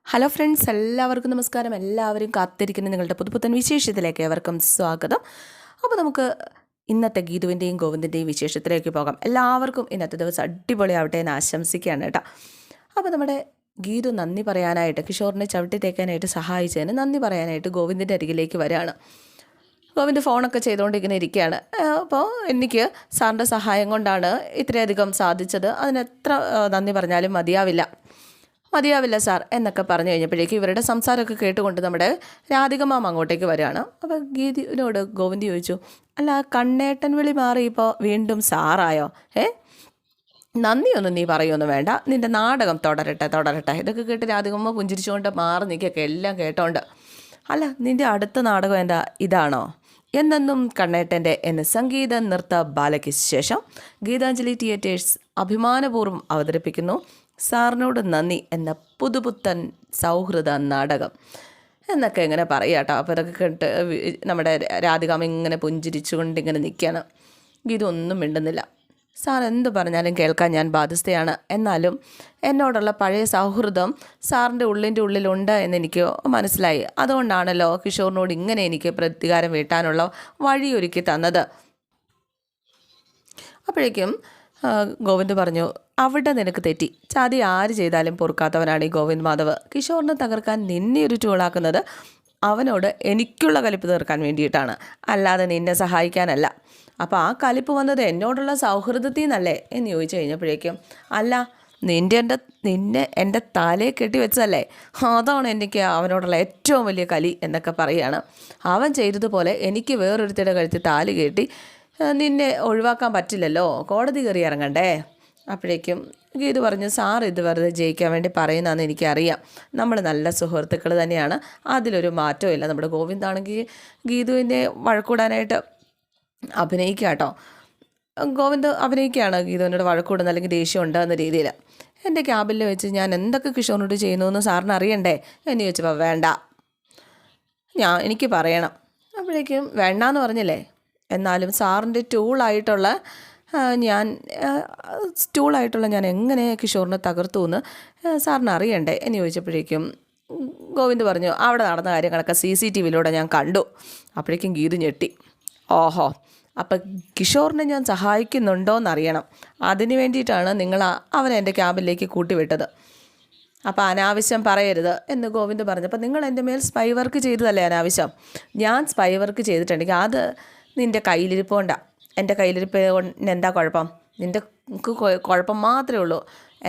Hello friends, എല്ലാവർക്കും നമസ്കാരം. എല്ലാവരും കാത്തിരിക്കുന്ന നിങ്ങളുടെ പുതുപുത്തൻ വിശേഷത്തിലേക്ക് ഏവർക്കും സ്വാഗതം. അപ്പോൾ നമുക്ക് ഇന്നത്തെ ഗീതുവിൻ്റെയും ഗോവിന്ദിൻ്റെയും വിശേഷത്തിലേക്ക് പോകാം. എല്ലാവർക്കും ഇന്നത്തെ ദിവസം അടിപൊളിയാവട്ടെ എന്ന് ആശംസിക്കുകയാണ് കേട്ടോ. അപ്പോൾ നമ്മുടെ ഗീതു നന്ദി പറയാനായിട്ട്, കിഷോറിനെ ചവിട്ടി തേക്കാനായിട്ട് സഹായിച്ചതിന് നന്ദി പറയാനായിട്ട് ഗോവിന്ദിൻ്റെ അരികിലേക്ക് വരികയാണ്. ഗോവിന്ദ് ഫോണൊക്കെ ചെയ്തുകൊണ്ട് ഇങ്ങനെ ഇരിക്കുകയാണ്. അപ്പോൾ എനിക്ക് സാറിൻ്റെ സഹായം കൊണ്ടാണ് ഇത്രയധികം സാധിച്ചത്, അതിനെത്ര നന്ദി പറഞ്ഞാലും മതിയാവില്ല സാർ എന്നൊക്കെ പറഞ്ഞു കഴിഞ്ഞപ്പോഴേക്ക് ഇവരുടെ സംസാരമൊക്കെ കേട്ടുകൊണ്ട് നമ്മുടെ രാധികമാം അങ്ങോട്ടേക്ക് വരികയാണ്. അപ്പോൾ ഗീതിനോട് ഗോവിന്ദ് ചോദിച്ചു, അല്ല കണ്ണേട്ടൻ വിളി മാറി ഇപ്പോൾ വീണ്ടും സാറായോ? നന്ദിയൊന്നും നീ പറയുമൊന്നും വേണ്ട, നിൻ്റെ നാടകം തുടരട്ടെ. ഇതൊക്കെ കേട്ട് രാധികമ്മ പുഞ്ചിരിച്ചുകൊണ്ട് മാറി നിൽക്കൊക്കെ എല്ലാം കേട്ടോണ്ട്, അല്ല നിൻ്റെ അടുത്ത നാടകം എന്താ ഇതാണോ? എന്നെന്നും കണ്ണേട്ടൻ്റെ എന്ന സംഗീത നൃത്ത ബാലയ്ക്ക് ശേഷം ഗീതാഞ്ജലി തിയേറ്റേഴ്സ് അഭിമാനപൂർവ്വം അവതരിപ്പിക്കുന്നു സാറിനോട് നന്ദി എന്ന പുതുപുത്തൻ സൗഹൃദ നാടകം എന്നൊക്കെ ഇങ്ങനെ പറയുക കേട്ടോ. അപ്പോൾ ഇതൊക്കെ കേട്ട് നമ്മുടെ രാധികാമ്മ ഇങ്ങനെ പുഞ്ചിരിച്ചുകൊണ്ട് ഇങ്ങനെ നിൽക്കുകയാണ്. ഗീത ഒന്നും മിണ്ടുന്നില്ല. സാർ എന്ത് പറഞ്ഞാലും കേൾക്കാൻ ഞാൻ ബാധ്യസ്ഥയാണ്, എന്നാലും എന്നോടുള്ള പഴയ സൗഹൃദം സാറിൻ്റെ ഉള്ളിലുണ്ട് എന്നെനിക്ക് മനസ്സിലായി. അതുകൊണ്ടാണല്ലോ കിഷോറിനോട് ഇങ്ങനെ എനിക്ക് പ്രതികാരം വീട്ടാനുള്ള വഴിയൊരുക്കി തന്നത്. അപ്പോഴേക്കും ഗോവിന്ദ് പറഞ്ഞു, അവിടെ നിനക്ക് തെറ്റി. ചതി ആര് ചെയ്താലും പൊറുക്കാത്തവനാണ് ഈ ഗോവിന്ദ് മാധവ്. കിഷോറിനെ തകർക്കാൻ നിന്നെ ഒരു ടൂളാക്കുന്നത് അവനോട് എനിക്കുള്ള കലിപ്പ് തീർക്കാൻ വേണ്ടിയിട്ടാണ്, അല്ലാതെ നിന്നെ സഹായിക്കാനല്ല. അപ്പോൾ ആ കലിപ്പ് വന്നത് എന്നോടുള്ള സൗഹൃദത്തിൽ നിന്നല്ലേ എന്ന് ചോദിച്ചു കഴിഞ്ഞപ്പോഴേക്കും, അല്ല നിന്നെ എൻ്റെ തലയെ കെട്ടി വെച്ചതല്ലേ, അതാണ് എനിക്ക് അവനോടുള്ള ഏറ്റവും വലിയ കലി എന്നൊക്കെ പറയുകയാണ്. അവൻ ചെയ്തതുപോലെ എനിക്ക് വേറൊരുത്തിയുടെ കഴുത്തിൽ താലി കെട്ടി നിന്നെ ഒഴിവാക്കാൻ പറ്റില്ലല്ലോ, കോടതി കയറി ഇറങ്ങണ്ടേ. അപ്പോഴേക്കും ഗീതു പറഞ്ഞു, സാർ ഇത് വെറുതെ ജയിക്കാൻ വേണ്ടി പറയുന്നതെന്ന് എനിക്കറിയാം, നമ്മൾ നല്ല സുഹൃത്തുക്കൾ തന്നെയാണ്, അതിലൊരു മാറ്റവും ഇല്ല. നമ്മുടെ ഗോവിന്ദാണെങ്കിൽ ഗീതുവിനെ വഴക്കൂടാനായിട്ട് അഭിനയിക്കുക കേട്ടോ. ഗോവിന്ദ് അഭിനയിക്കുകയാണ് ഗീതുവിനോട് വഴക്കൂടുന്ന അല്ലെങ്കിൽ ദേഷ്യം ഉണ്ട് എന്ന രീതിയിൽ. എൻ്റെ ക്യാബിനിൽ വെച്ച് ഞാൻ എന്തൊക്കെ കിഷോറിനോട് ചെയ്യുന്നു എന്ന് സാറിന് അറിയണ്ടേ എന്ന് ചോദിച്ചപ്പോൾ വേണ്ട, എനിക്ക് പറയണം. അപ്പോഴേക്കും വേണ്ടാന്ന് പറഞ്ഞില്ലേ, എന്നാലും സാറിൻ്റെ ടൂളായിട്ടുള്ള ഞാൻ എങ്ങനെ കിഷോറിനെ തകർത്തു എന്ന് സാറിന് അറിയണ്ടേ എന്ന് ചോദിച്ചപ്പോഴേക്കും ഗോവിന്ദ് പറഞ്ഞു, അവിടെ നടന്ന കാര്യങ്ങളൊക്കെ CCTVയിലൂടെ ഞാൻ കണ്ടു. അപ്പോഴേക്കും ഗീതു ഞെട്ടി. ഓഹോ, അപ്പം കിഷോറിനെ ഞാൻ സഹായിക്കുന്നുണ്ടോയെന്നറിയണം, അതിന് വേണ്ടിയിട്ടാണ് നിങ്ങൾ അവനെ എൻ്റെ ക്യാബിലേക്ക് കൂട്ടിവിട്ടത്. അപ്പോൾ അനാവശ്യം പറയരുത് എന്ന് ഗോവിന്ദ് പറഞ്ഞു. അപ്പോൾ നിങ്ങൾ എൻ്റെ മേൽ സ്പൈ വർക്ക് ചെയ്തതല്ലേ അനാവശ്യം? ഞാൻ സ്പൈ വർക്ക് ചെയ്തിട്ടുണ്ടെങ്കിൽ അത് നിൻ്റെ കയ്യിലിരിപ്പോണ്ടാ. എൻ്റെ കയ്യിലിരിപ്പ് എന്താ കുഴപ്പം? നിൻ്റെ കുഴപ്പം മാത്രമേ ഉള്ളൂ.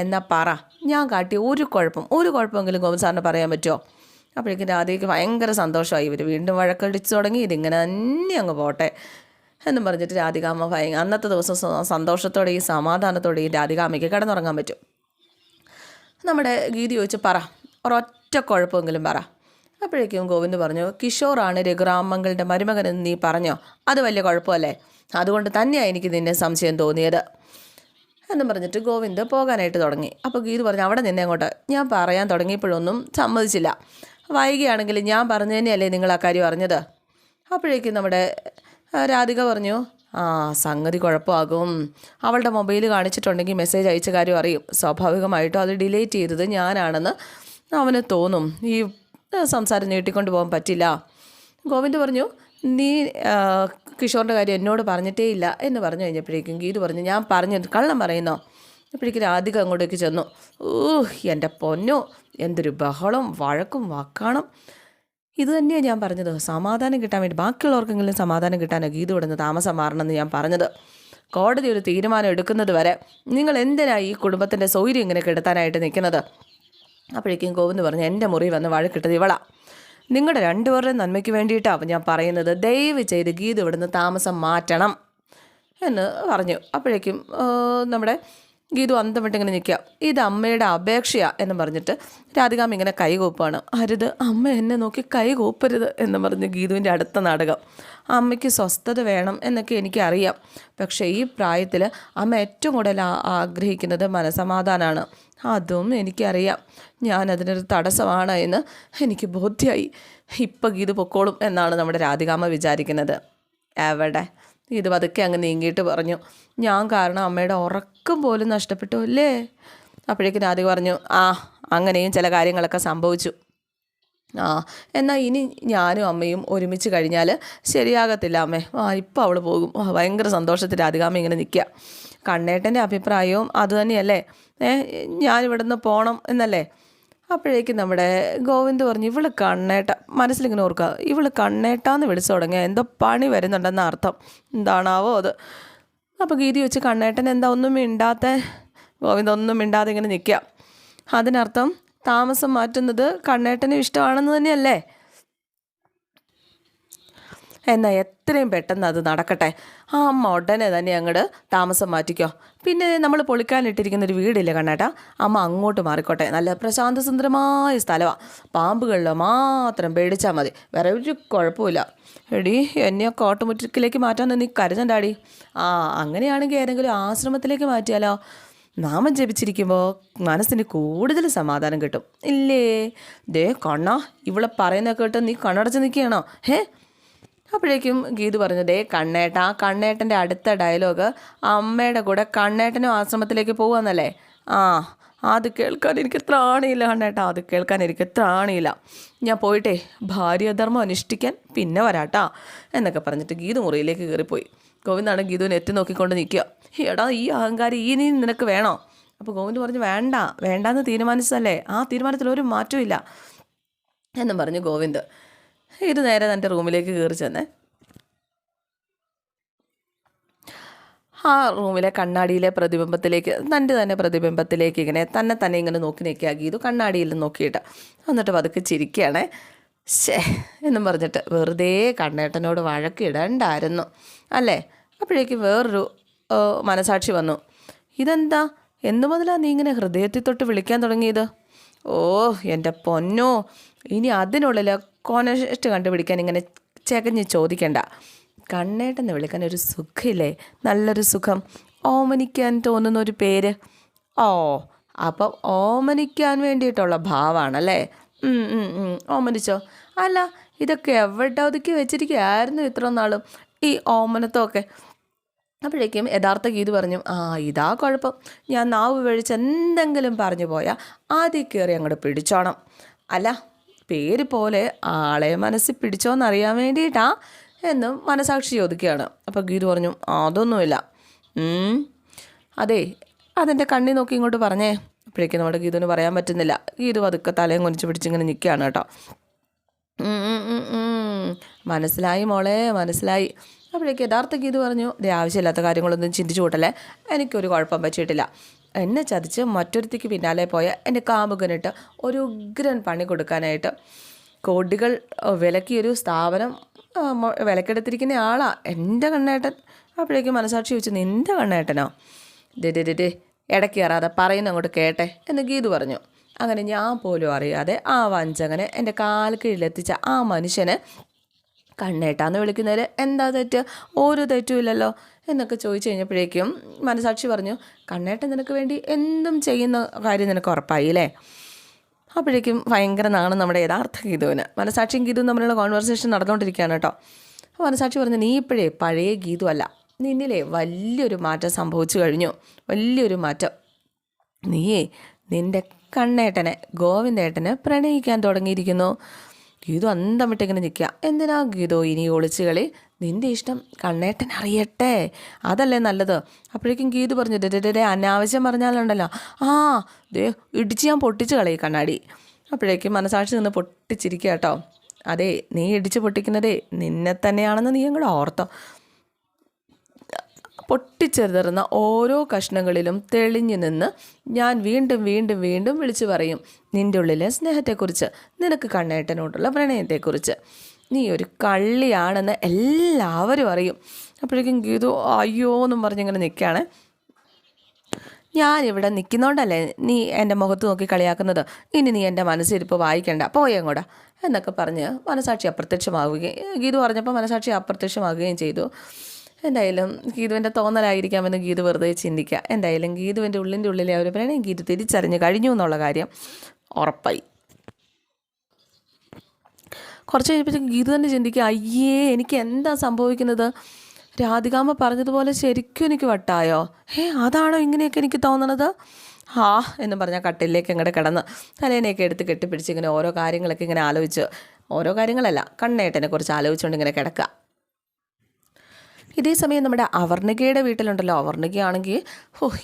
എന്നാ പറ, ഞാൻ കാട്ടിയ ഒരു കുഴപ്പമെങ്കിലും ഗോവിന്ദ് സാറിന് പറയാൻ പറ്റുമോ? അപ്പോഴേക്കും രാധയ്ക്ക് ഭയങ്കര സന്തോഷമായി. ഇവർ വീണ്ടും വഴക്കടിച്ചു തുടങ്ങി, ഇതിങ്ങനെ തന്നെ അങ്ങ് പോട്ടെ എന്നും പറഞ്ഞിട്ട് രാധികാമ്മ അന്നത്തെ ദിവസം സന്തോഷത്തോടെയും സമാധാനത്തോടെയും രാധികാമ്മയ്ക്ക് കിടന്നുറങ്ങാൻ പറ്റും. നമ്മുടെ ഗീതി ചോദിച്ചു, പറ, ഒരൊറ്റ കുഴപ്പമെങ്കിലും പറ. അപ്പോഴേക്കും ഗോവിന്ദ് പറഞ്ഞു, കിഷോറാണ് രഘുറാമങ്ങളുടെ മരുമകനെന്ന് നീ പറഞ്ഞോ, അത് വലിയ കുഴപ്പമല്ലേ, അതുകൊണ്ട് തന്നെയാണ് എനിക്ക് നിന്നെ സംശയം തോന്നിയത് എന്നും പറഞ്ഞിട്ട് ഗോവിന്ദ് പോകാനായിട്ട് തുടങ്ങി. അപ്പോൾ ഗീതു പറഞ്ഞു, അവിടെ നിന്നെ അങ്ങോട്ട്. ഞാൻ പറയാൻ തുടങ്ങിയപ്പോഴൊന്നും സമ്മതിച്ചില്ല. വൈകിയാണെങ്കിൽ ഞാൻ പറഞ്ഞതന്നെയല്ലേ നിങ്ങൾ ആ കാര്യം അറിഞ്ഞത്. അപ്പോഴേക്കും നമ്മുടെ രാധിക പറഞ്ഞു, സംഗതി കുഴപ്പമാകും. അവളുടെ മൊബൈൽ കാണിച്ചിട്ടുണ്ടെങ്കിൽ മെസ്സേജ് അയച്ച കാര്യം അറിയും. സ്വാഭാവികമായിട്ടും അത് ഡിലീറ്റ് ചെയ്തത് ഞാനാണെന്ന് അവന് തോന്നും. ഈ സംസാരം നീട്ടിക്കൊണ്ട് പോകാൻ പറ്റില്ല. ഗോവിന്ദ് പറഞ്ഞു, നീ കിഷോറിൻ്റെ കാര്യം എന്നോട് പറഞ്ഞിട്ടേ ഇല്ല എന്ന് പറഞ്ഞു കഴിഞ്ഞപ്പോഴേക്കും ഗീതു പറഞ്ഞു, ഞാൻ പറഞ്ഞു കള്ളം പറയുന്നോ? അപ്പോഴേക്കും രാധിക അങ്ങോട്ടേക്ക് ചെന്നു. എൻ്റെ പൊന്നോ, എന്തൊരു ബഹളം, വഴക്കും വക്കാണം. ഇത് തന്നെയാണ് ഞാൻ പറഞ്ഞത്, സമാധാനം കിട്ടാൻ വേണ്ടി, ബാക്കിയുള്ളവർക്കെങ്കിലും സമാധാനം കിട്ടാനോ ഗീതു ഇവിടുന്ന് താമസം മാറണമെന്ന് ഞാൻ പറഞ്ഞത്. കോടതി ഒരു തീരുമാനം എടുക്കുന്നത് വരെ നിങ്ങൾ എന്തിനാണ് ഈ കുടുംബത്തിൻ്റെ സൗകര്യം ഇങ്ങനെ കെടുത്താനായിട്ട് നിൽക്കുന്നത്? അപ്പോഴേക്കും ഗോവിന്ദ് പറഞ്ഞു, എൻ്റെ മുറി വന്ന് വഴക്കിട്ടത് ഇവളാ. നിങ്ങളുടെ രണ്ടുപേരുടെയും നന്മയ്ക്ക് വേണ്ടിയിട്ടാണ് ഞാൻ പറയുന്നത്, ദയവ് ചെയ്ത് ഗീതു ഇവിടുന്ന് താമസം മാറ്റണം എന്ന് പറഞ്ഞു. അപ്പോഴേക്കും നമ്മുടെ ഗീതു അന്തം വിട്ടിങ്ങനെ നിൽക്കുക. ഇത് അമ്മയുടെ അപേക്ഷയാണ് എന്ന് പറഞ്ഞിട്ട് രാധികാമ്മ ഇങ്ങനെ കൈകൂപ്പാണ്. അരുത്, അമ്മ എന്നെ നോക്കി കൈകൂപ്പരുത് എന്ന് പറഞ്ഞ് ഗീതുവിൻ്റെ അടുത്ത നാടകം. അമ്മയ്ക്ക് സ്വസ്ഥത വേണം എന്നൊക്കെ എനിക്കറിയാം, പക്ഷേ ഈ പ്രായത്തിൽ അമ്മ ഏറ്റവും കൂടുതൽ ആഗ്രഹിക്കുന്നത് മനസമാധാനമാണ്. അതും എനിക്കറിയാം. ഞാനതിനൊരു തടസ്സമാണ് എന്ന് എനിക്ക് ബോധ്യമായി. ഇപ്പം ഗീതു പൊക്കോളും എന്നാണ് നമ്മുടെ രാധികാമ്മ വിചാരിക്കുന്നത്. എവിടെ ഇത് പതുക്കെ അങ്ങ് നീങ്ങിയിട്ട് പറഞ്ഞു, ഞാൻ കാരണം അമ്മയുടെ ഉറക്കം പോലും നഷ്ടപ്പെട്ടു അല്ലേ? അപ്പോഴേക്കും രാധിക പറഞ്ഞു, അങ്ങനെയും ചില കാര്യങ്ങളൊക്കെ സംഭവിച്ചു. എന്നാൽ ഇനി ഞാനും അമ്മയും ഒരുമിച്ച് കഴിഞ്ഞാൽ ശരിയാകത്തില്ല അമ്മേ. ഇപ്പോൾ അവൾ പോകും. ഭയങ്കര സന്തോഷത്തിൽ രാധികാമ്മ ഇങ്ങനെ നിൽക്കുക. കണ്ണേട്ടൻ്റെ അഭിപ്രായവും അതുതന്നെയല്ലേ, ഞാനിവിടുന്ന് പോകണം എന്നല്ലേ. അപ്പോഴേക്കും നമ്മുടെ ഗോവിന്ദ് പറഞ്ഞു, ഇവള് കണ്ണേട്ട, മനസ്സിലിങ്ങനെ ഓർക്കുക, ഇവള് കണ്ണേട്ടാന്ന് വിളിച്ചു തുടങ്ങിയ എന്തോ പണി വരുന്നുണ്ടെന്ന അർത്ഥം. എന്താണാവോ അത്. അപ്പോൾ ഗീതി വെച്ച് കണ്ണേട്ടൻ എന്താ ഒന്നും മിണ്ടാത്ത, ഗോവിന്ദ് ഒന്നും മിണ്ടാതെ ഇങ്ങനെ നിൽക്കുക. അതിനർത്ഥം താമസം മാറ്റുന്നത് കണ്ണേട്ടനും ഇഷ്ടമാണെന്ന് തന്നെയല്ലേ. എന്നാൽ എത്രയും പെട്ടെന്ന് അത് നടക്കട്ടെ. അമ്മ ഉടനെ തന്നെ അങ്ങോട്ട് താമസം മാറ്റിക്കോ. പിന്നെ നമ്മൾ പൊളിക്കാനിട്ടിരിക്കുന്നൊരു വീടില്ലേ കണ്ണേട്ടാ, അമ്മ അങ്ങോട്ട് മാറിക്കോട്ടെ. നല്ല പ്രശാന്ത സുന്ദരമായ സ്ഥലമാണ്. പാമ്പുകളിൽ മാത്രം പേടിച്ചാൽ മതി, വേറെ ഒരു കുഴപ്പമില്ല. എടി എന്നെ കോട്ടുമുറ്റിലേക്ക് മാറ്റാൻ നീ കരുതണ്ടാടി. അങ്ങനെയാണെങ്കിൽ ഏതെങ്കിലും ആശ്രമത്തിലേക്ക് മാറ്റിയാലോ? നാമം ജപിച്ചിരിക്കുമ്പോൾ മനസ്സിന് കൂടുതൽ സമാധാനം കിട്ടും ഇല്ലേ? ദേ കണ്ണാ, ഇവളെ പറയുന്ന കേട്ട് നീ കണ്ണടച്ച് നിൽക്കുകയാണോ? അപ്പോഴേക്കും ഗീതു പറഞ്ഞു, ദേ കണ്ണേട്ട, കണ്ണേട്ടൻ്റെ അടുത്ത ഡയലോഗ് അമ്മയുടെ കൂടെ കണ്ണേട്ടനും ആശ്രമത്തിലേക്ക് പോകാമെന്നല്ലേ. അത് കേൾക്കാൻ എനിക്ക് ത്രാണിയില്ല കണ്ണേട്ടാ, അത് കേൾക്കാൻ എനിക്ക് ത്രാണിയില്ല. ഞാൻ പോയിട്ടേ ഭാര്യധർമ്മം അനുഷ്ഠിക്കാൻ പിന്നെ വരാട്ടാ എന്നൊക്കെ പറഞ്ഞിട്ട് ഗീതു മുറിയിലേക്ക് കയറിപ്പോയി. ഗോവിന്ദാണ് ഗീതുവിനെ എത്തി നോക്കിക്കൊണ്ട് നിൽക്കുക. എടാ, ഈ അഹങ്കാരി ഇനി നിനക്ക് വേണോ? അപ്പോൾ ഗോവിന്ദ് പറഞ്ഞു, വേണ്ടാന്ന് തീരുമാനിച്ചതല്ലേ, ആ തീരുമാനത്തിൽ ഒരു മാറ്റവും ഇല്ല എന്നും പറഞ്ഞു ഗോവിന്ദ്. ഇത് നേരെ തൻ്റെ റൂമിലേക്ക് കയറി ചെന്നേ. ആ റൂമിലെ കണ്ണാടിയിലെ പ്രതിബിംബത്തിലേക്ക്, തൻ്റെ തന്നെ പ്രതിബിംബത്തിലേക്ക് ഇങ്ങനെ തന്നെ ഇങ്ങനെ നോക്കി നിൽക്കുക ഗീതു, കണ്ണാടിയിൽ നോക്കിയിട്ട്. എന്നിട്ട് പതുക്കെ ചിരിക്കുകയാണേ. എന്നും പറഞ്ഞിട്ട് വെറുതെ കണ്ണേട്ടനോട് വഴക്കിടണ്ടായിരുന്നു അല്ലേ. അപ്പോഴേക്കും വേറൊരു മനസാക്ഷി വന്നു. ഇതെന്താ, എന്നു മുതലാണ് നീ ഇങ്ങനെ ഹൃദയത്തിൽ തൊട്ട് വിളിക്കാൻ തുടങ്ങിയത്? എൻ്റെ പൊന്നോ, ഇനി അതിനുള്ളിൽ കോണസ്റ്റ് കണ്ടുപിടിക്കാൻ ഇങ്ങനെ ചകഞ്ഞ് ചോദിക്കണ്ട. കണ്ണേട്ടെന്ന് വിളിക്കാൻ ഒരു സുഖമില്ലേ, നല്ലൊരു സുഖം. ഓമനിക്കാൻ തോന്നുന്ന ഒരു പേര്. അപ്പം ഓമനിക്കാൻ വേണ്ടിയിട്ടുള്ള ഭാവമാണല്ലേ. ഓമനിച്ചോ? അല്ല, ഇതൊക്കെ എവിടെ ഒതുക്കി വെച്ചിരിക്കുകയായിരുന്നു ഇത്ര നാളും ഈ ഓമനത്വമൊക്കെ. അപ്പോഴേക്കും യഥാർത്ഥ ഗീതു പറഞ്ഞു, ഇതാ കുഴപ്പം. ഞാൻ നാവ് വഴിച്ച് എന്തെങ്കിലും പറഞ്ഞു പോയാൽ ആദ്യം കയറി അങ്ങോട്ട് പിടിച്ചോണം. അല്ല, പേര് പോലെ ആളെ മനസ്സിൽ പിടിച്ചോന്നറിയാൻ വേണ്ടിയിട്ടാ എന്നും മനസാക്ഷി ചോദിക്കുകയാണ്. അപ്പോൾ ഗീതു പറഞ്ഞു, അതൊന്നുമില്ല. അതെ, അതെൻ്റെ കണ്ണി നോക്കി ഇങ്ങോട്ട് പറഞ്ഞേ. അപ്പോഴേക്കും നമ്മുടെ ഗീതുവിന് പറയാൻ പറ്റുന്നില്ല. ഗീതു അതൊക്കെ തലയും കൊനിച്ച് പിടിച്ചിങ്ങനെ നിൽക്കുകയാണ് കേട്ടോ. മനസ്സിലായി മോളെ, മനസ്സിലായി. അപ്പോഴേക്ക് യഥാർത്ഥ ഗീതു പറഞ്ഞു, ആവശ്യമില്ലാത്ത കാര്യങ്ങളൊന്നും ചിന്തിച്ചു കൂട്ടല്ലേ, എനിക്കൊരു കുഴപ്പം പറ്റിയിട്ടില്ല. എന്നെ ചതിച്ച് മറ്റൊരുത്തിക്ക് പിന്നാലെ പോയ എൻ്റെ കാമുകനിട്ട് ഒരു ഉഗ്രൻ പണി കൊടുക്കാനായിട്ട് കോടികൾ വിലക്കിയൊരു സ്ഥാപനം വിലക്കെടുത്തിരിക്കുന്ന ആളാ എൻ്റെ കണ്ണേട്ടൻ. അപ്പോഴേക്കും മനസാക്ഷി ചോദിച്ചു, നിൻ്റെ കണ്ണേട്ടനോ? ഡേ ഇടയ്ക്ക് കയറാതെ പറയുന്ന അങ്ങോട്ട് കേട്ടെ എന്ന് ഗീതു പറഞ്ഞു. അങ്ങനെ ഞാൻ പോലും അറിയാതെ ആ വഞ്ചകനെ എൻ്റെ കാൽക്കീഴിലെത്തിച്ച ആ മനുഷ്യനെ കണ്ണേട്ടാന്ന് വിളിക്കുന്നതിൽ എന്താ തെറ്റ്? ഒരു തെറ്റുമില്ലല്ലോ എന്നൊക്കെ ചോദിച്ചു കഴിഞ്ഞപ്പോഴേക്കും മനസാക്ഷി പറഞ്ഞു, കണ്ണേട്ടൻ നിനക്ക് വേണ്ടി എന്തും ചെയ്യുന്ന കാര്യം നിനക്ക് ഉറപ്പായില്ലേ. അപ്പോഴേക്കും ഭയങ്കര നാണം നമ്മുടെ യഥാർത്ഥ ഗീതുവിന്. മനസാക്ഷിയും ഗീതുവും തമ്മിലുള്ള കോൺവെർസേഷൻ നടന്നുകൊണ്ടിരിക്കുകയാണ് കേട്ടോ. മനസാക്ഷി പറഞ്ഞു, നീ ഇപ്പോഴേ പഴയ ഗീതു അല്ല, നിന്നിലെ വലിയൊരു മാറ്റം സംഭവിച്ചു കഴിഞ്ഞു, വലിയൊരു മാറ്റം. നീയേ നിൻ്റെ കണ്ണേട്ടനെ, ഗോവിന്ദേട്ടനെ പ്രണയിക്കാൻ തുടങ്ങിയിരിക്കുന്നു. ഗീതു അന്തം വിട്ടിങ്ങനെ നിൽക്കുക. എന്തിനാ ഗീതു ഇനി ഒളിച്ചു കളി? നിൻ്റെ ഇഷ്ടം കണ്ണേട്ടൻ അറിയട്ടെ, അതല്ലേ നല്ലത്. അപ്പോഴേക്കും ഗീതു പറഞ്ഞു, അനാവശ്യം പറഞ്ഞാലുണ്ടല്ലോ, ഇടിച്ച് ഞാൻ പൊട്ടിച്ച് കളയും കണ്ണാടി. അപ്പോഴേക്കും മനസാക്ഷി നിന്ന് പൊട്ടിച്ചിരിക്കുക കേട്ടോ. അതെ, നീ ഇടിച്ച് പൊട്ടിക്കുന്നതേ നിന്നെ തന്നെയാണെന്ന് നീ അങ്ങോട്ട് ഓർത്തോ. പൊട്ടിച്ചെറുതെറുന്ന ഓരോ കഷ്ണങ്ങളിലും തെളിഞ്ഞു നിന്ന് ഞാൻ വീണ്ടും വീണ്ടും വീണ്ടും വിളിച്ചു പറയും നിൻ്റെ ഉള്ളിലെ സ്നേഹത്തെക്കുറിച്ച്, നിനക്ക് കണ്ണേട്ടനോടുള്ള പ്രണയത്തെക്കുറിച്ച്. നീ ഒരു കള്ളിയാണെന്ന് എല്ലാവരും അറിയും. അപ്പോഴേക്കും ഗീതു അയ്യോ എന്നും പറഞ്ഞിങ്ങനെ നിൽക്കുകയാണ്. ഞാനിവിടെ നിൽക്കുന്നതുകൊണ്ടല്ലേ നീ എൻ്റെ മുഖത്ത് നോക്കി കളിയാക്കുന്നത്? ഇനി നീ എൻ്റെ മനസ്സിരിപ്പ് വായിക്കണ്ട, പോയങ്ങോടാ എന്നൊക്കെ പറഞ്ഞ് മനസാക്ഷി അപ്രത്യക്ഷമാവുകയും, ഗീതു പറഞ്ഞപ്പോൾ മനസാക്ഷി അപ്രത്യക്ഷമാവുകയും ചെയ്തു. എന്തായാലും ഗീതുവിൻ്റെ തോന്നലായിരിക്കാമെന്ന് ഗീതു വെറുതെ ചിന്തിക്കുക. എന്തായാലും ഗീതുവിൻ്റെ ഉള്ളിലെ ഒരു പ്രണയം ഗീതു തിരിച്ചറിഞ്ഞ് കഴിഞ്ഞു എന്നുള്ള കാര്യം ഉറപ്പായി. കുറച്ച് കഴിഞ്ഞപ്പോഴത്തേക്ക് ഗീതു തന്നെ ചിന്തിക്കുക, അയ്യേ എനിക്ക് എന്താ സംഭവിക്കുന്നത്? രാധികാമ്മ പറഞ്ഞതുപോലെ ശരിക്കും എനിക്ക് വട്ടായോ? അതാണോ ഇങ്ങനെയൊക്കെ എനിക്ക് തോന്നണത്? ഹാ എന്ന് പറഞ്ഞാൽ കട്ടിലേക്ക് അങ്ങോട്ട് കിടന്ന് തലേനെയൊക്കെ എടുത്ത് കെട്ടിപ്പിടിച്ച് ഇങ്ങനെ ഓരോ കാര്യങ്ങളൊക്കെ ഇങ്ങനെ ആലോചിച്ച്, ഓരോ കാര്യങ്ങളല്ല, കണ്ണേട്ടനെ കുറിച്ച് ആലോചിച്ചുകൊണ്ട് ഇങ്ങനെ കിടക്കുക. ഇതേ സമയം നമ്മുടെ അവർണികയുടെ വീട്ടിലുണ്ടല്ലോ, അവർണികയാണെങ്കിൽ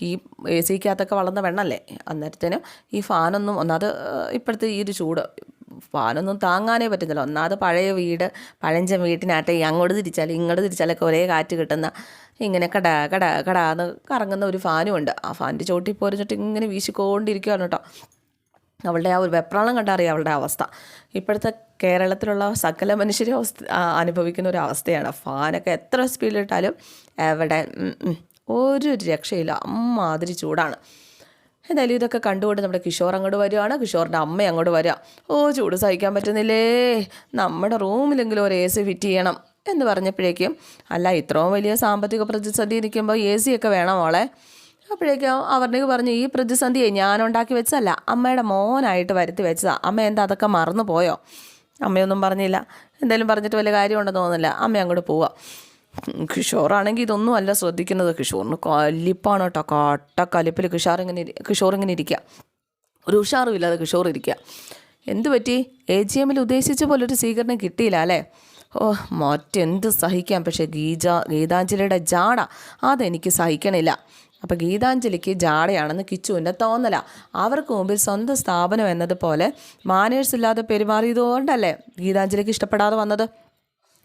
ഈ എ സിക്കകത്തൊക്കെ വളർന്ന വെണ്ണല്ലേ, അന്നേരത്തേനും ഈ ഫാനൊന്നും ഒന്നാമത് ഇപ്പോഴത്തെ ഈ ഒരു ചൂട് ഫാനൊന്നും താങ്ങാനേ പറ്റുന്നില്ല. ഒന്നാമത് പഴയ വീട്, പഴഞ്ചൻ വീട്ടിനകത്ത് അങ്ങോട്ട് തിരിച്ചാലും ഇങ്ങോട്ട് തിരിച്ചാലൊക്കെ ഒരേ കാറ്റ് കിട്ടുന്ന ഇങ്ങനെ കടാന്ന് കറങ്ങുന്ന ഒരു ഫാനും ഉണ്ട്. ആ ഫാനിൻ്റെ ചോട്ടിൽ പോരിച്ചിട്ട് ഇങ്ങനെ വീശിക്കൊണ്ടിരിക്കുകയാണ് കേട്ടോ. അവളുടെ ആ ഒരു വെപ്രാളം കണ്ടറിയാം അവളുടെ അവസ്ഥ. ഇപ്പോഴത്തെ കേരളത്തിലുള്ള സകല മനുഷ്യരും അനുഭവിക്കുന്ന ഒരു അവസ്ഥയാണ്. ഫാനൊക്കെ എത്ര സ്പീഡിലിട്ടാലും എവിടെ ഒരു രക്ഷയില്ല, അമ്മാതിരി ചൂടാണ്. എന്തായാലും ഇതൊക്കെ കണ്ടുകൊണ്ട് നമ്മുടെ കിഷോർ അങ്ങോട്ട് വരികയാണ്. കിഷോറിൻ്റെ അമ്മ അങ്ങോട്ട് വരിക. ചൂട് സഹിക്കാൻ പറ്റുന്നില്ലേ, നമ്മുടെ റൂമിലെങ്കിലും ഒരു എ സി ഫിറ്റ് ചെയ്യണം എന്ന് പറഞ്ഞപ്പോഴേക്കും, അല്ല ഇത്രയും വലിയ സാമ്പത്തിക പ്രതിസന്ധി നിൽക്കുമ്പോൾ എ സി ഒക്കെ വേണം മോളെ. അപ്പോഴേക്കും അവർണിക പറഞ്ഞു, ഈ പ്രതിസന്ധിയെ ഞാനുണ്ടാക്കി വെച്ചതല്ല, അമ്മയുടെ മോനായിട്ട് വരുത്തി വെച്ചതാണ്. അമ്മ എന്താ അതൊക്കെ മറന്നു പോയോ? അമ്മയൊന്നും പറഞ്ഞില്ല. എന്തായാലും പറഞ്ഞിട്ട് വലിയ കാര്യമുണ്ടെന്ന് തോന്നുന്നില്ല. അമ്മ അങ്ങോട്ട് പോവാം. കിഷോറാണെങ്കിൽ ഇതൊന്നും അല്ല ശ്രദ്ധിക്കുന്നത്. കിഷോറിന് കലിപ്പാണ് കേട്ടോ, കട്ടക്കലിപ്പിൽ കിഷോർ ഇങ്ങനെ ഇരിക്കുക. ഒരു ഉഷാറുമില്ലാതെ കിഷോർ ഇരിക്കുക. എന്തു പറ്റി? AGM ഉദ്ദേശിച്ച പോലൊരു സ്വീകരണം കിട്ടിയില്ല അല്ലേ? മറ്റെന്ത് സഹിക്കാം, പക്ഷേ ഗീതാഞ്ജലിയുടെ ജാട അതെനിക്ക് സഹിക്കണില്ല. അപ്പോൾ ഗീതാഞ്ജലിക്ക് ജാടയാണെന്ന് കിച്ചുവിൻ്റെ തോന്നല. അവർക്ക് മുമ്പിൽ സ്വന്തം സ്ഥാപനം എന്നതുപോലെ മാനേഴ്സ് ഇല്ലാതെ പെരുമാറിയതുകൊണ്ടല്ലേ ഗീതാഞ്ജലിക്ക് ഇഷ്ടപ്പെടാതെ വന്നത്.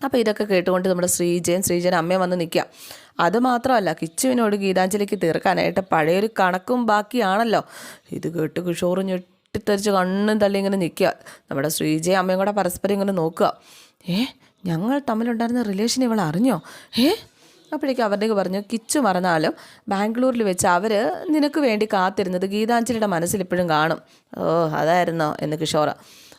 അപ്പോൾ ഇതൊക്കെ കേട്ടുകൊണ്ട് നമ്മുടെ ശ്രീജൻ അമ്മയും വന്ന് നിൽക്കുക. അതുമാത്രമല്ല, കിച്ചുവിനോട് ഗീതാഞ്ജലിക്ക് തീർക്കാനായിട്ട് പഴയൊരു കണക്കും ബാക്കിയാണല്ലോ. ഇത് കേട്ട് കിഷോർ ഞെട്ടിത്തെറിച്ച് കണ്ണും തള്ളി ഇങ്ങനെ നിൽക്കുക. നമ്മുടെ ശ്രീജയും അമ്മയും കൂടെ പരസ്പരം ഇങ്ങനെ നോക്കുക. ഞങ്ങൾ തമ്മിലുണ്ടായിരുന്ന റിലേഷൻ ഇവൾ അറിഞ്ഞോ? അപ്പോഴേക്കും അവരുടെ പറഞ്ഞു, കിച്ചു മറന്നാലും ബാംഗ്ലൂരിൽ വെച്ച് അവർ നിനക്ക് വേണ്ടി കാത്തിരുന്നത് ഗീതാഞ്ജലിയുടെ മനസ്സിൽ ഇപ്പോഴും കാണും. അതായിരുന്നോ എന്ന് കിഷോർ.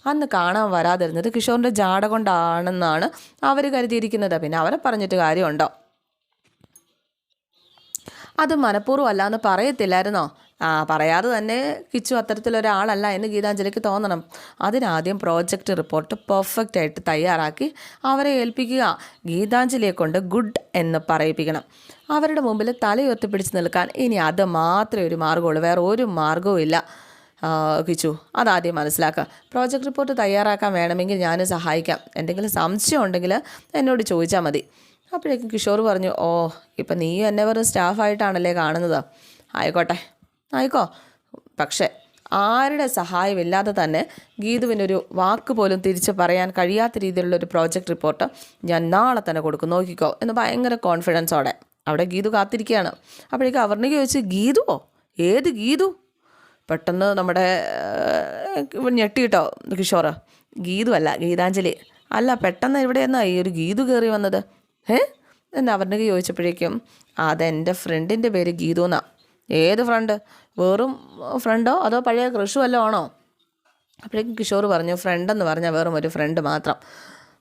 അന്ന് കാണാൻ വരാതിരുന്നത് കിഷോറിൻ്റെ ജാട കൊണ്ടാണെന്നാണ് അവർ കരുതിയിരിക്കുന്നത്. പിന്നെ അവരെ പറഞ്ഞിട്ട് കാര്യമുണ്ടോ? അത് മനഃപൂർവ്വം അല്ല എന്ന് പറയത്തില്ലായിരുന്നോ? പറയാതെ തന്നെ കിച്ചു അത്തരത്തിലൊരാളല്ല എന്ന് ഗീതാഞ്ജലിക്ക് തോന്നണം. അതിനാദ്യം പ്രോജക്റ്റ് റിപ്പോർട്ട് പെർഫെക്റ്റ് ആയിട്ട് തയ്യാറാക്കി അവരെ ഏൽപ്പിക്കുക. ഗീതാഞ്ജലിയെ കൊണ്ട് ഗുഡ് എന്ന് പറയിപ്പിക്കണം. അവരുടെ മുമ്പിൽ തലയുയർത്തി പിടിച്ച് നിൽക്കാൻ ഇനി അത് മാത്രമേ ഒരു മാർഗമുള്ളൂ, വേറെ ഒരു മാർഗവും ഇല്ല. കിച്ചു അതാദ്യം മനസ്സിലാക്കുക. പ്രോജക്റ്റ് റിപ്പോർട്ട് തയ്യാറാക്കാൻ വേണമെങ്കിൽ ഞാൻ സഹായിക്കാം. എന്തെങ്കിലും സംശയം ഉണ്ടെങ്കിൽ എന്നോട് ചോദിച്ചാൽ മതി. അപ്പോഴേക്കും കിഷോർ പറഞ്ഞു, ഇപ്പം നീ എന്നെ വെറും സ്റ്റാഫായിട്ടാണല്ലേ കാണുന്നത്. ആയിക്കോ, പക്ഷേ ആരുടെ സഹായമില്ലാതെ തന്നെ ഗീതുവിനൊരു വാക്ക് പോലും തിരിച്ച് പറയാൻ കഴിയാത്ത രീതിയിലുള്ളൊരു പ്രോജക്റ്റ് റിപ്പോർട്ട് ഞാൻ നാളെ തന്നെ കൊടുക്കും, നോക്കിക്കോ എന്ന് ഭയങ്കര കോൺഫിഡൻസോടെ അവിടെ ഗീതു കാത്തിരിക്കുകയാണ്. അപ്പോഴേക്കും അവർണിക ചോദിച്ചു, ഗീതുവോ? ഏത് ഗീതു? പെട്ടെന്ന് നമ്മുടെ ഞെട്ടിയിട്ടോ കിഷോർ. ഗീതു അല്ല, ഗീതാഞ്ജലി. അല്ല, പെട്ടെന്ന് ഇവിടെ എന്നാ ഈ ഒരു ഗീതു കയറി വന്നത്? എന്ന് അവർണിക ചോദിച്ചപ്പോഴേക്കും, അതെൻ്റെ ഫ്രണ്ടിൻ്റെ പേര് ഗീതു എന്നാ. ഏത് ഫ്രണ്ട്? വെറും ഫ്രണ്ടോ അതോ പഴയ ക്രഷു വല്ലതും ആണോ? അപ്പോഴേക്കും കിഷോർ പറഞ്ഞു, ഫ്രണ്ടെന്ന് പറഞ്ഞാൽ വെറും ഒരു ഫ്രണ്ട് മാത്രം,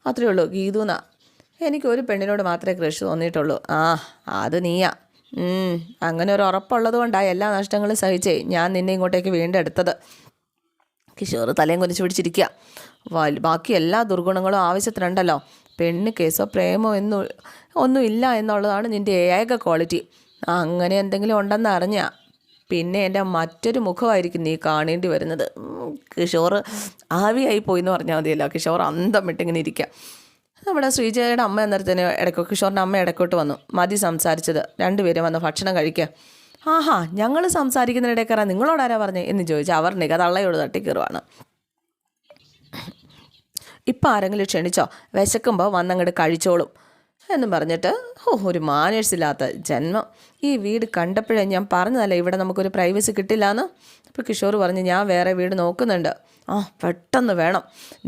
അത്രയേ ഉള്ളൂ, ഗീതു എന്നാ. എനിക്കൊരു പെണ്ണിനോട് മാത്രമേ ക്രഷ് തോന്നിയിട്ടുള്ളൂ. അത് നീയാ. അങ്ങനെ ഒരു ഉറപ്പുള്ളത് കൊണ്ടാണ് എല്ലാ നഷ്ടങ്ങളും സഹിച്ചേ ഞാൻ നിന്നെ ഇങ്ങോട്ടേക്ക് വീണ്ടെടുത്തത്. കിഷോർ തലയും കുനിച്ച് പിടിച്ചിരിക്കുക. ബാക്കി എല്ലാ ദുർഗുണങ്ങളും ആവശ്യത്തിനുണ്ടല്ലോ. പെണ്ണ് കേസോ പ്രേമോ ഒന്നും ഇല്ല എന്നുള്ളതാണ് നിൻ്റെ ഏക ക്വാളിറ്റി. അങ്ങനെ എന്തെങ്കിലും ഉണ്ടെന്ന് അറിഞ്ഞാൽ പിന്നെ എൻ്റെ മറ്റൊരു മുഖമായിരിക്കും നീ കാണേണ്ടി വരുന്നത്. കിഷോർ ആവിയായി പോയി എന്ന് പറഞ്ഞാൽ മതിയല്ലോ. കിഷോർ അന്തം വിട്ടിങ്ങനെ ഇരിക്കുക. നമ്മുടെ ശ്രീജയുടെ അമ്മ അന്നേരത്തിന് കിഷോറിൻ്റെ അമ്മ ഇടയ്ക്കോട്ട് വന്നു. മതി സംസാരിച്ചത്, രണ്ടുപേരും വന്ന് ഭക്ഷണം കഴിക്കുക. ഞങ്ങൾ സംസാരിക്കുന്നതിനിടെ കയറാൻ നിങ്ങളോടാരാ പറഞ്ഞേ എന്ന് ചോദിച്ചാൽ അവർണിക തള്ളയോട് തട്ടിക്കയറുവാണ്. ഇപ്പം ആരെങ്കിലും ക്ഷണിച്ചോ? വിശക്കുമ്പോൾ വന്നങ്ങോട്ട് കഴിച്ചോളും എന്നും പറഞ്ഞിട്ട് ഒരു മാനേഴ്സില്ലാത്ത ജന്മം. ഈ വീട് കണ്ടപ്പോഴേ ഞാൻ പറഞ്ഞതല്ലേ ഇവിടെ നമുക്കൊരു പ്രൈവസി കിട്ടില്ല എന്ന്. അപ്പോൾ കിഷോർ പറഞ്ഞു, ഞാൻ വേറെ വീട് നോക്കുന്നുണ്ട്. പെട്ടെന്ന് വേണം.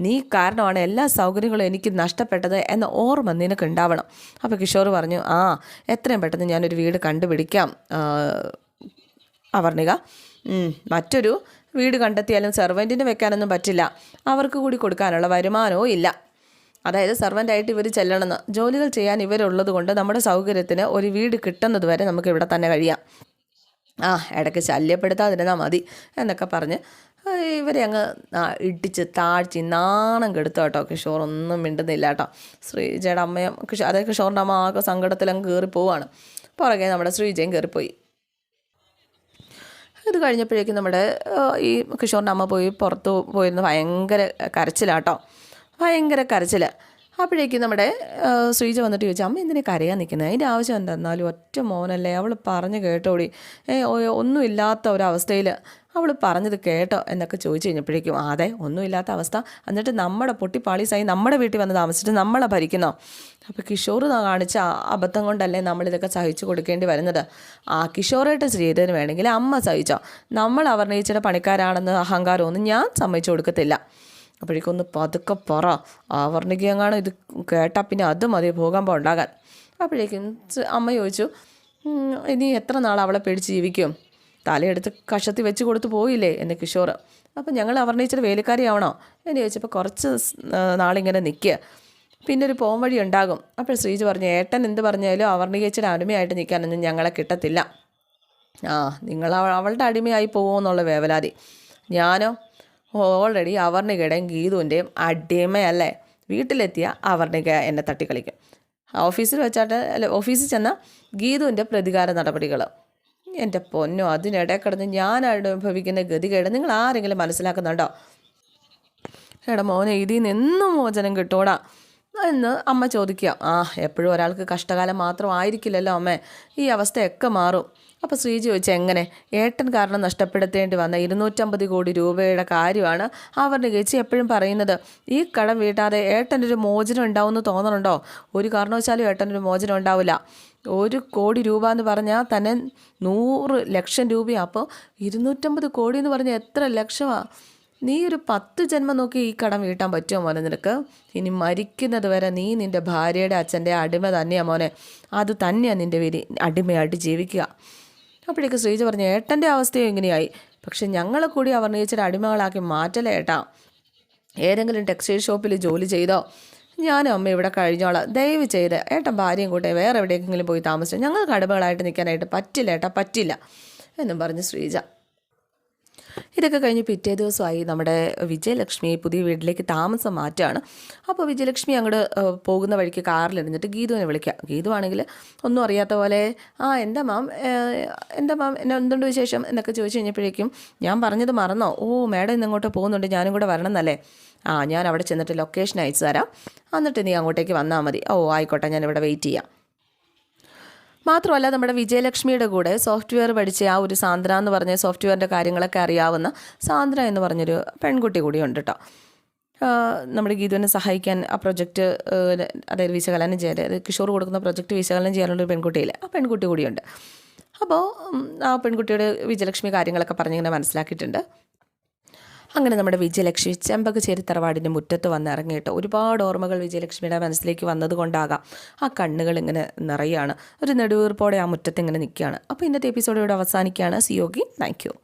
നീ കാരണമാണ് എല്ലാ സൗകര്യങ്ങളും എനിക്ക് നഷ്ടപ്പെട്ടത് എന്ന ഓർമ്മ നിനക്ക് ഉണ്ടാവണം. അപ്പോൾ കിഷോർ പറഞ്ഞു, എത്രയും പെട്ടെന്ന് ഞാനൊരു വീട് കണ്ടുപിടിക്കാം അവർണിക. മറ്റൊരു വീട് കണ്ടെത്തിയാലും സെർവൻറ്റിന് വെക്കാനൊന്നും പറ്റില്ല. അവർക്ക് കൂടി കൊടുക്കാനുള്ള വരുമാനവും ഇല്ല. അതായത് സെർവൻ്റായിട്ട് ഇവർ ചെല്ലണമെന്ന്. ജോലികൾ ചെയ്യാൻ ഇവരുള്ളത് കൊണ്ട് നമ്മുടെ സൗകര്യത്തിന് ഒരു വീട് കിട്ടുന്നത് വരെ നമുക്ക് ഇവിടെ തന്നെ കഴിയാം. ഇടയ്ക്ക് ശല്യപ്പെടുത്താതിരുന്നാൽ മതി എന്നൊക്കെ പറഞ്ഞ് ഇവരെ അങ്ങ് ഇടിച്ച് താഴ്ചി നാണം കെടുത്തു കേട്ടോ. കിഷോർ ഒന്നും മിണ്ടുന്നില്ല കേട്ടോ. ശ്രീജയുടെ അമ്മയും അതായത് കിഷോറിൻ്റെ അമ്മ ആകെ സങ്കടത്തിലങ്ങ് കയറിപ്പോവാണ്. പുറകെ നമ്മുടെ ശ്രീജയും കയറിപ്പോയി. ഇത് കഴിഞ്ഞപ്പോഴേക്കും നമ്മുടെ ഈ കിഷോറിൻ്റെ അമ്മ പോയി പുറത്ത് പോയിരുന്ന് ഭയങ്കര കരച്ചിലാട്ടോ, ഭയങ്കര കരച്ചിൽ. അപ്പോഴേക്കും നമ്മുടെ ശ്രീജ വന്നിട്ട് ചോദിച്ചു, അമ്മ എന്തിനാ കരയാൻ നിൽക്കുന്നത്, അതിൻ്റെ ആവശ്യം എന്താ, എന്നാലും ഒറ്റ മോനല്ലേ, അവൾ പറഞ്ഞു കേട്ടോടി, ഒന്നുമില്ലാത്ത ഒരവസ്ഥയിൽ അവൾ പറഞ്ഞത് കേട്ടോ എന്നൊക്കെ ചോദിച്ചു കഴിഞ്ഞപ്പോഴേക്കും അതെ ഒന്നുമില്ലാത്ത അവസ്ഥ, എന്നിട്ട് നമ്മുടെ പൊട്ടിപ്പാളീസായി നമ്മുടെ വീട്ടിൽ വന്ന് താമസിച്ചിട്ട് നമ്മളെ ഭരിക്കുന്നോ. അപ്പോൾ കിഷോർ കാണിച്ച അബദ്ധം കൊണ്ടല്ലേ നമ്മളിതൊക്കെ സഹിച്ചു കൊടുക്കേണ്ടി വരുന്നത്. ആ കിഷോറായിട്ട് ചെയ്തതിന് വേണമെങ്കിൽ അമ്മ സഹിച്ചോ, നമ്മൾ അവർണയിച്ചിട്ട് പണിക്കാരാണെന്ന് അഹങ്കാരമൊന്നും ഞാൻ സമ്മതിച്ചു കൊടുക്കത്തില്ല. അപ്പോഴേക്കൊന്ന് പതുക്കെ പറ, ആവർണിക്കുകയാണ് ഇത് കേട്ടാൽ പിന്നെ അത് മതി ഭൂകമ്പം ഉണ്ടാകാൻ. അപ്പോഴേക്കും അമ്മ ചോദിച്ചു, ഇനി എത്ര നാൾ അവളെ പേടിച്ച് ജീവിക്കും, തലയെടുത്ത് കഷത്തി വെച്ച് കൊടുത്ത് പോയില്ലേ എന്ന് കിഷോർ. അപ്പം ഞങ്ങൾ അവർണിച്ചിട്ട് വേലക്കാരിയാവണോ എന്ന് ചോദിച്ചപ്പോൾ കുറച്ച് നാളിങ്ങനെ നിൽക്കുക, പിന്നെ ഒരു പോം വഴി ഉണ്ടാകും. അപ്പോൾ ശ്രീജ പറഞ്ഞു, ഏട്ടൻ എന്ത് പറഞ്ഞാലും അവർണികച്ചിട്ട് അടിമയായിട്ട് നിൽക്കാനൊന്നും ഞങ്ങളെ കിട്ടത്തില്ല. നിങ്ങൾ അവളുടെ അടിമയായി പോകുമെന്നുള്ള വേവലാതി. ഞാനോ ഓൾറെഡി അവർണികയുടെയും ഗീതുവിൻ്റെയും അടിമയല്ലേ. വീട്ടിലെത്തിയ അവർണിക എന്നെ തട്ടിക്കളിക്കും, ഓഫീസിൽ ചെന്ന ഗീതുവിൻ്റെ പ്രതികാര നടപടികൾ. എൻ്റെ പൊന്നോ, അതിനിടെ കിടന്ന് ഞാൻ അനുഭവിക്കുന്ന ഗതികേട് നിങ്ങൾ ആരെങ്കിലും മനസ്സിലാക്കുന്നുണ്ടോ? എടാ മോനെ, ഇതിൽ നിന്നും മോചനം കിട്ടൂടാ എന്ന് അമ്മ ചോദിക്കുക. എപ്പോഴും ഒരാൾക്ക് കഷ്ടകാലം മാത്രമായിരിക്കില്ലല്ലോ അമ്മേ, ഈ അവസ്ഥയൊക്കെ മാറും. അപ്പോൾ ശ്രീജി ചോദിച്ചാൽ എങ്ങനെ, ഏട്ടൻ കാരണം നഷ്ടപ്പെടുത്തേണ്ടി വന്ന 250 കോടി രൂപയുടെ കാര്യമാണ് അവരുടെ ചേച്ചി എപ്പോഴും പറയുന്നത്. ഈ കടം വീട്ടാതെ ഏട്ടനൊരു മോചനം ഉണ്ടാവുമെന്ന് തോന്നണുണ്ടോ? ഒരു കാരണവശാലും ഏട്ടനൊരു മോചനം ഉണ്ടാവില്ല. 1 കോടി രൂപ എന്ന് പറഞ്ഞാൽ തന്നെ 100 ലക്ഷം രൂപയാണ്. അപ്പോൾ 250 കോടി എന്ന് പറഞ്ഞാൽ എത്ര ലക്ഷമാണ്? നീ ഒരു 10 ജന്മം നോക്കി ഈ കടം വീട്ടാൻ പറ്റുമോ മോനെ നിനക്ക്? ഇനി മരിക്കുന്നത് വരെ നീ നിൻ്റെ ഭാര്യയുടെ അച്ഛൻ്റെ അടിമ തന്നെയാണ് മോനെ, അത് തന്നെയാണ് നിൻ്റെ പേര്, അടിമയായിട്ട് ജീവിക്കുക. അപ്പോഴേക്ക് ശ്രീജ പറഞ്ഞു, ഏട്ടൻ്റെ അവസ്ഥയും ഇങ്ങനെയായി, പക്ഷെ ഞങ്ങളെ കൂടി അവർണിച്ചിട്ട് അടിമകളാക്കി മാറ്റലേ ഏട്ടാ. ഏതെങ്കിലും ടെക്സ്റ്റൈൽ ഷോപ്പിൽ ജോലി ചെയ്തോ, ഞാനും അമ്മ ഇവിടെ കഴിഞ്ഞോളാം, ദയവ് ചെയ്ത് ഏട്ടൻ ഭാര്യയും കൂട്ടെ വേറെ എവിടെയെങ്കിലും പോയി താമസിച്ചോ, ഞങ്ങൾക്ക് അടിമകളായിട്ട് നിൽക്കാനായിട്ട് പറ്റില്ല ഏട്ടാ, പറ്റില്ല എന്നും പറഞ്ഞ് ശ്രീജ. ഇതൊക്കെ കഴിഞ്ഞ് പിറ്റേ ദിവസമായി നമ്മുടെ വിജയലക്ഷ്മി പുതിയ വീട്ടിലേക്ക് താമസം മാറ്റുകയാണ്. അപ്പോൾ വിജയലക്ഷ്മി അങ്ങോട്ട് പോകുന്ന വഴിക്ക് കാറിലിരുന്നിട്ട് ഗീതുവിനെ വിളിക്കുക. ഗീതു ആണെങ്കിൽ ഒന്നും അറിയാത്ത പോലെ എന്താ മാം എന്നെ എന്തുണ്ട് വിശേഷം എന്നൊക്കെ ചോദിച്ചു കഴിഞ്ഞപ്പോഴേക്കും ഞാൻ പറഞ്ഞത് മറന്നോ, മാഡം ഇന്ന് അങ്ങോട്ട് പോകുന്നുണ്ട്, ഞാനും കൂടെ വരണം എന്നല്ലേ. ഞാൻ അവിടെ ചെന്നിട്ട് ലൊക്കേഷൻ അയച്ചു തരാം, എന്നിട്ട് നീ അങ്ങോട്ടേക്ക് വന്നാൽ മതി. ആയിക്കോട്ടെ, ഞാനിവിടെ വെയിറ്റ് ചെയ്യാം. മാത്രമല്ല നമ്മുടെ വിജയലക്ഷ്മിയുടെ കൂടെ സോഫ്റ്റ്വെയർ പഠിച്ച ആ ഒരു സാന്ദ്ര എന്ന് പറഞ്ഞ സോഫ്റ്റ്വെയറിൻ്റെ കാര്യങ്ങളൊക്കെ അറിയാവുന്ന സാന്ദ്ര എന്ന് പറഞ്ഞൊരു പെൺകുട്ടി കൂടിയുണ്ട് കേട്ടോ. നമ്മുടെ ഗീതുവിനെ സഹായിക്കാൻ ആ പ്രൊജക്റ്റ്, അതായത് വിശകലനം ചെയ്യാൻ, കിഷോർ കൊടുക്കുന്ന പ്രൊജക്റ്റ് വിശകലനം ചെയ്യാനുള്ളൊരു പെൺകുട്ടിയില്ലേ, ആ പെൺകുട്ടി കൂടിയുണ്ട്. അപ്പോൾ ആ പെൺകുട്ടിയുടെ വിജയലക്ഷ്മി കാര്യങ്ങളൊക്കെ പറഞ്ഞിങ്ങനെ മനസ്സിലാക്കിയിട്ടുണ്ട്. അങ്ങനെ നമ്മുടെ വിജയലക്ഷ്മി ചെമ്പകശ്ശേരി തറവാടിൻ്റെ മുറ്റത്ത് വന്ന് ഇറങ്ങിയിട്ട് ഒരുപാട് ഓർമ്മകൾ വിജയലക്ഷ്മിയുടെ മനസ്സിലേക്ക് വന്നത് കൊണ്ടാകാം ആ കണ്ണുകൾ ഇങ്ങനെ നിറയാണ്, ഒരു നെടുവീർപ്പോടെ ആ മുറ്റത്ത് ഇങ്ങനെ നിൽക്കുകയാണ്. അപ്പോൾ ഇന്നത്തെ എപ്പിസോഡ് ഇവിടെ അവസാനിക്കുകയാണ്. C Yogi, thank you.